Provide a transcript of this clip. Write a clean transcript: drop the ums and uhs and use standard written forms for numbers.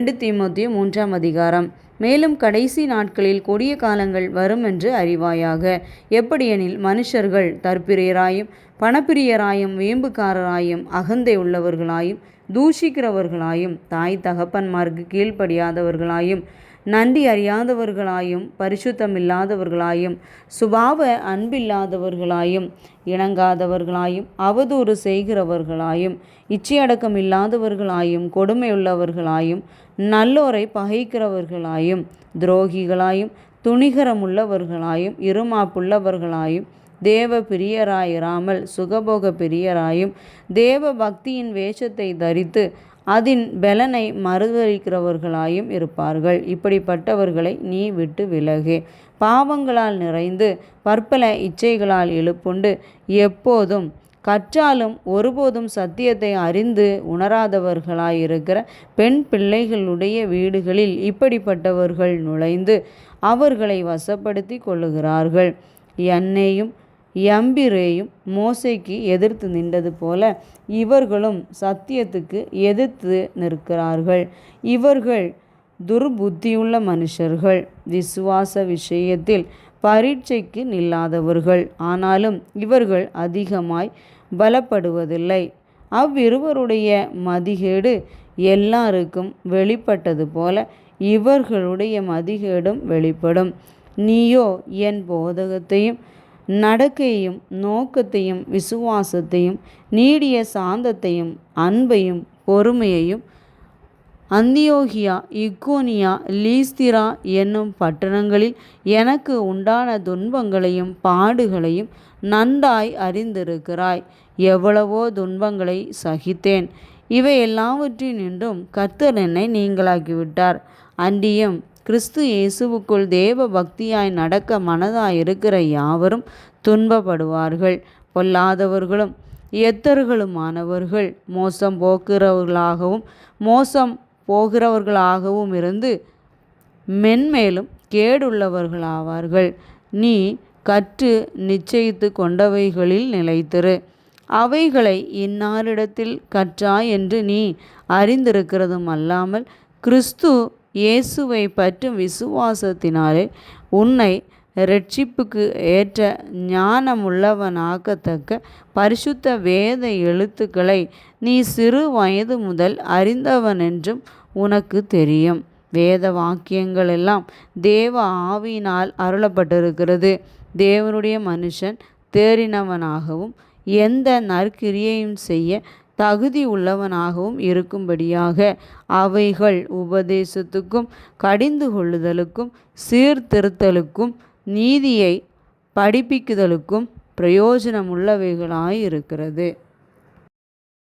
2 தீமோத்தேயு 3ஆம் அதிகாரம். மேலும் கடைசி நாட்களில் கொடிய காலங்கள் வரும் என்று அறிவாயாக. எப்படியெனில் மனுஷர்கள் தற்பிரியராயும் பணப்பிரியராயும் வீம்புக்காரராயும் அகந்தை உள்ளவர்களாயும் தூஷிக்கிறவர்களாயும் தாய் தகப்பன்மார்க்கு கீழ்ப்படியாதவர்களாயும் நன்றி அறியாதவர்களாயும் பரிசுத்தமில்லாதவர்களாயும் சுபாவ அன்பில்லாதவர்களாயும் இணங்காதவர்களாயும் அவதூறு செய்கிறவர்களாயும் இச்சையடக்கம் இல்லாதவர்களாயும் கொடுமையுள்ளவர்களாயும் நல்லோரை பகைக்கிறவர்களாயும் துரோகிகளாயும் துணிகரமுள்ளவர்களாயும் இருமாப்புள்ளவர்களாயும் தேவ பிரியராயிராமல் சுகபோக பிரியராயும் தேவ பக்தியின் வேஷத்தை தரித்து அதன் பெலனை மறுதலிக்கிறவர்களாயும் இருப்பார்கள். இப்படிப்பட்டவர்களை நீ விட்டு விலகு. பாவங்களால் நிறைந்து பற்பல இச்சைகளால் இழுப்புண்டு எப்போதும் கற்றாலும் ஒருபோதும் சத்தியத்தை அறிந்து உணராதவர்களாயிருக்கிற பெண் பிள்ளைகளுடைய வீடுகளில் இப்படிப்பட்டவர்கள் நுழைந்து அவர்களை வசப்படுத்தி கொள்ளுகிறார்கள். என்னையும் யம்பிரேயும் மோசைக்கு எதிர்த்து நின்றது போல இவர்களும் சத்தியத்துக்கு எதிர்த்து நிற்கிறார்கள். இவர்கள் துர்புத்தியுள்ள மனுஷர்கள், விசுவாச விஷயத்தில் பரீட்சைக்கு நில்லாதவர்கள். ஆனாலும் இவர்கள் அதிகமாய் பலப்படுவதில்லை. அவ்விருவருடைய மதிகேடு எல்லாருக்கும் வெளிப்பட்டது போல இவர்களுடைய மதிகேடும் வெளிப்படும். நீயோ என் போதகத்தையும் நடக்கையும் நோக்கத்தையும் விசுவாசத்தையும் நீடிய சாந்தத்தையும் அன்பையும் பொறுமையையும் அந்தியோகியா இக்கோனியா லீஸ்திரா என்னும் பட்டணங்களில் எனக்கு உண்டான துன்பங்களையும் பாடுகளையும் நன்றாய் அறிந்திருக்கிறாய். எவ்வளவோ துன்பங்களை சகித்தேன். இவை எல்லாவற்றினின்றும் கர்த்தர் என்னை நீங்களாக்கிவிட்டார். அன்றியும் கிறிஸ்து இயேசுவுக்குள் தேவ பக்தியாய் நடக்க மனதாயிருக்கிற யாவரும் துன்பப்படுவார்கள். பொல்லாதவர்களும் எத்தர்களுமானவர்கள் மோசம் போகிறவர்களாகவும் இருந்து மென்மேலும் கேடுள்ளவர்களாவார்கள். நீ கற்று நிச்சயித்து கொண்டவைகளில் நிலைத்திரு. அவைகளை இன்னாரிடத்தில் கற்றாய் என்று நீ அறிந்திருக்கிறதும் அல்லாமல் கிறிஸ்து இயேசுவை பற்றும் விசுவாசத்தினாலே உன்னை இரட்சிப்புக்கு ஏற்ற ஞானமுள்ளவனாக்கத்தக்க பரிசுத்த வேத எழுத்துக்களை நீ சிறு வயது முதல் அறிந்தவனென்றும் உனக்கு தெரியும். வேத வாக்கியங்கள் எல்லாம் தேவ ஆவியினால் அருளப்பட்டிருக்கிறது. தேவனுடைய மனுஷன் தேறினவனாகவும் எந்த நற்கிரியையும் செய்ய தகுதி உள்ளவனாகவும் இருக்கும்படியாக அவைகள் உபதேசத்துக்கும் கடிந்து கொள்ளுதலுக்கும் சீர்திருத்தலுக்கும் நீதியை படிப்பிக்குதலுக்கும் பிரயோஜனமுள்ளவைகளாயிருக்கிறது.